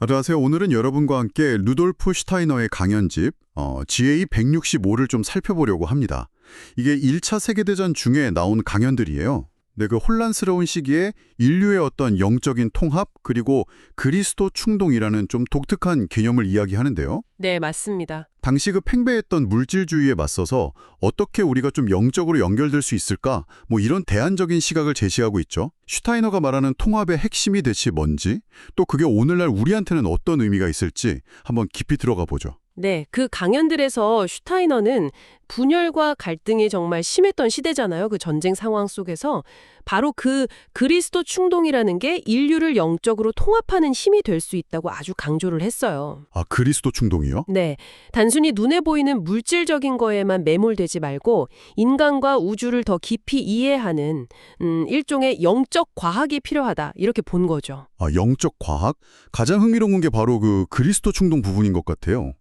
안녕하세요. 오늘은 여러분과 함께 루돌프 슈타이너의 강연집 GA 165를 좀 살펴보려고 합니다. 이게 1차 세계대전 중에 나온 강연들이에요. 네, 그 혼란스러운 시기에 인류의 어떤 영적인 통합 그리고 그리스도 충동이라는 좀 독특한 개념을 이야기하는데요. 네, 맞습니다. 당시 그 팽배했던 물질주의에 맞서서 어떻게 우리가 좀 영적으로 연결될 수 있을까? 뭐 이런 대안적인 시각을 제시하고 있죠. 슈타이너가 말하는 통합의 핵심이 대체 뭔지, 또 그게 오늘날 우리한테는 어떤 의미가 있을지 한번 깊이 들어가 보죠. 네, 그 강연들에서 슈타이너는 분열과 갈등이 정말 심했던 시대잖아요. 그 전쟁 상황 속에서 바로 그 그리스도 충동이라는 게 인류를 영적으로 통합하는 힘이 될 수 있다고 아주 강조를 했어요. 아, 그리스도 충동이요? 네, 단순히 눈에 보이는 물질적인 거에만 매몰되지 말고 인간과 우주를 더 깊이 이해하는 일종의 영적 과학이 필요하다 이렇게 본 거죠. 아, 영적 과학? 가장 흥미로운 게 바로 그 그리스도 충동 부분인 것 같아요.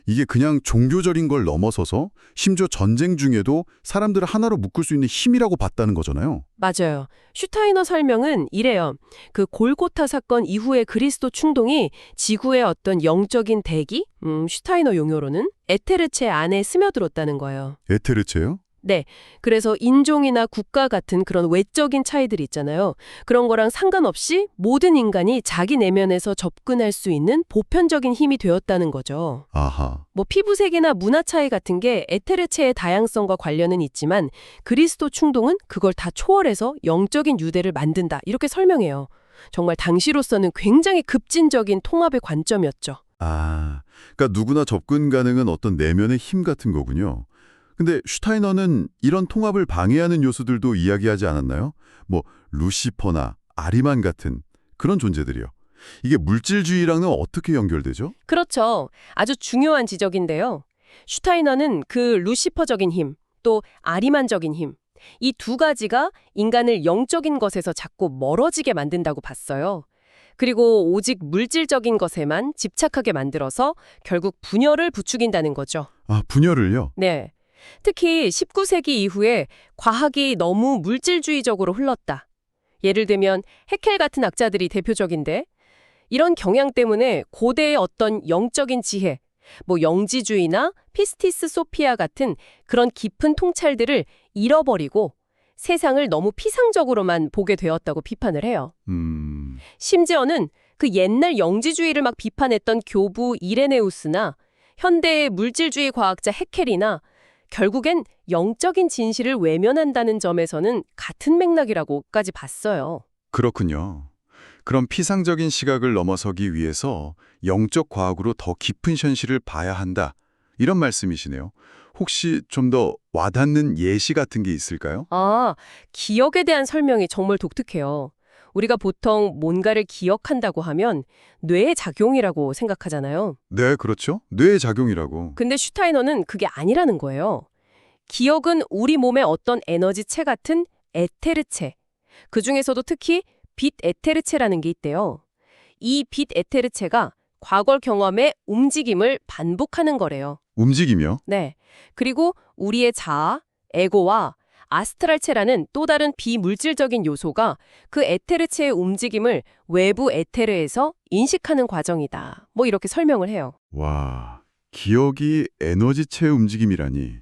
이게 그냥 종교적인 걸 넘어서서 심지어 전쟁 중에도 사람들을 하나로 묶을 수 있는 힘이라고 봤다는 거잖아요. 맞아요. 슈타이너 설명은 이래요. 그 골고타 사건 이후의 그리스도 충동이 지구의 어떤 영적인 대기, 슈타이너 용어로는 에테르체 안에 스며들었다는 거예요. 에테르체요? 네. 그래서 인종이나 국가 같은 그런 외적인 차이들이 있잖아요. 그런 거랑 상관없이 모든 인간이 자기 내면에서 접근할 수 있는 보편적인 힘이 되었다는 거죠. 아하. 뭐 피부색이나 문화 차이 같은 게 에테르체의 다양성과 관련은 있지만 그리스도 충동은 그걸 다 초월해서 영적인 유대를 만든다. 이렇게 설명해요. 정말 당시로서는 굉장히 급진적인 통합의 관점이었죠. 아, 그러니까 누구나 접근 가능한 어떤 내면의 힘 같은 거군요. 근데 슈타이너는 이런 통합을 방해하는 요소들도 이야기하지 않았나요? 뭐 루시퍼나 아리만 같은 그런 존재들이요. 이게 물질주의랑은 어떻게 연결되죠? 그렇죠. 아주 중요한 지적인데요. 슈타이너는 그 루시퍼적인 힘, 또 아리만적인 힘, 이 두 가지가 인간을 영적인 것에서 자꾸 멀어지게 만든다고 봤어요. 그리고 오직 물질적인 것에만 집착하게 만들어서 결국 분열을 부추긴다는 거죠. 아, 분열을요? 네. 특히 19세기 이후에 과학이 너무 물질주의적으로 흘렀다. 예를 들면 해켈 같은 학자들이 대표적인데 이런 경향 때문에 고대의 어떤 영적인 지혜, 뭐 영지주의나 피스티스 소피아 같은 그런 깊은 통찰들을 잃어버리고 세상을 너무 피상적으로만 보게 되었다고 비판을 해요. 심지어는 그 옛날 영지주의를 막 비판했던 교부 이레네우스나 현대의 물질주의 과학자 해켈이나 결국엔 영적인 진실을 외면한다는 점에서는 같은 맥락이라고까지 봤어요. 그렇군요. 그럼 피상적인 시각을 넘어서기 위해서 영적 과학으로 더 깊은 현실을 봐야 한다. 이런 말씀이시네요. 혹시 좀 더 와닿는 예시 같은 게 있을까요? 아, 기억에 대한 설명이 정말 독특해요. 우리가 보통 뭔가를 기억한다고 하면 뇌의 작용이라고 생각하잖아요. 네, 그렇죠. 뇌의 작용이라고. 근데 슈타이너는 그게 아니라는 거예요. 기억은 우리 몸의 어떤 에너지체 같은 에테르체, 그중에서도 특히 빛 에테르체라는 게 있대요. 이 빛 에테르체가 과거 경험의 움직임을 반복하는 거래요. 움직이며? 네. 그리고 우리의 자아, 에고와 아스트랄체라는 또 다른 비물질적인 요소가 그 에테르체의 움직임을 외부 에테르에서 인식하는 과정이다. 뭐 이렇게 설명을 해요. 와, 기억이 에너지체의 움직임이라니.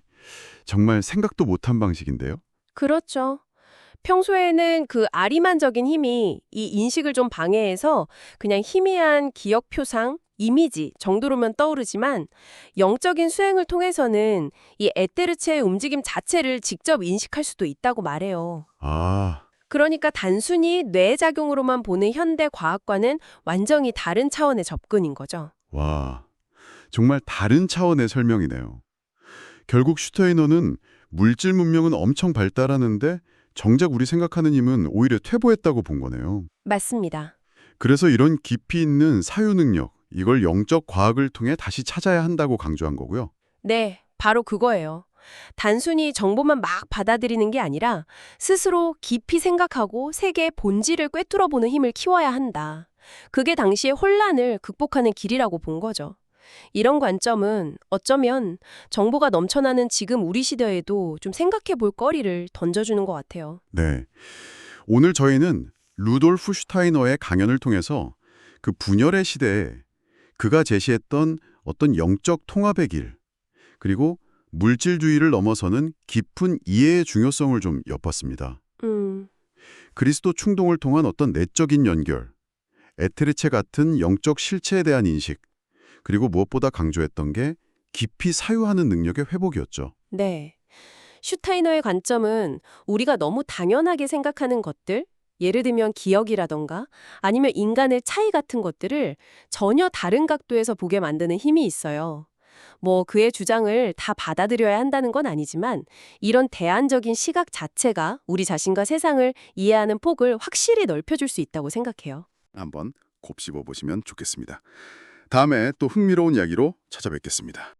정말 생각도 못한 방식인데요. 그렇죠. 평소에는 그 아리만적인 힘이 이 인식을 좀 방해해서 그냥 희미한 기억 표상, 이미지 정도로만 떠오르지만 영적인 수행을 통해서는 이 에테르체의 움직임 자체를 직접 인식할 수도 있다고 말해요. 아, 그러니까 단순히 뇌작용으로만 보는 현대 과학과는 완전히 다른 차원의 접근인 거죠. 와, 정말 다른 차원의 설명이네요. 결국 슈타이너는 물질 문명은 엄청 발달하는데 정작 우리 생각하는 힘은 오히려 퇴보했다고 본 거네요. 맞습니다. 그래서 이런 깊이 있는 사유 능력, 이걸 영적 과학을 통해 다시 찾아야 한다고 강조한 거고요. 네, 바로 그거예요. 단순히 정보만 막 받아들이는 게 아니라 스스로 깊이 생각하고 세계의 본질을 꿰뚫어보는 힘을 키워야 한다. 그게 당시의 혼란을 극복하는 길이라고 본 거죠. 이런 관점은 어쩌면 정보가 넘쳐나는 지금 우리 시대에도 좀 생각해 볼 거리를 던져주는 것 같아요. 네. 오늘 저희는 루돌프 슈타이너의 강연을 통해서 그 분열의 시대에 그가 제시했던 어떤 영적 통합의 길, 그리고 물질주의를 넘어서는 깊은 이해의 중요성을 좀 엿봤습니다. 그리스도 충동을 통한 어떤 내적인 연결, 에테르체 같은 영적 실체에 대한 인식, 그리고 무엇보다 강조했던 게 깊이 사유하는 능력의 회복이었죠. 네. 슈타이너의 관점은 우리가 너무 당연하게 생각하는 것들, 예를 들면 기억이라던가 아니면 인간의 차이 같은 것들을 전혀 다른 각도에서 보게 만드는 힘이 있어요. 뭐 그의 주장을 다 받아들여야 한다는 건 아니지만 이런 대안적인 시각 자체가 우리 자신과 세상을 이해하는 폭을 확실히 넓혀줄 수 있다고 생각해요. 한번 곱씹어 보시면 좋겠습니다. 다음에 또 흥미로운 이야기로 찾아뵙겠습니다.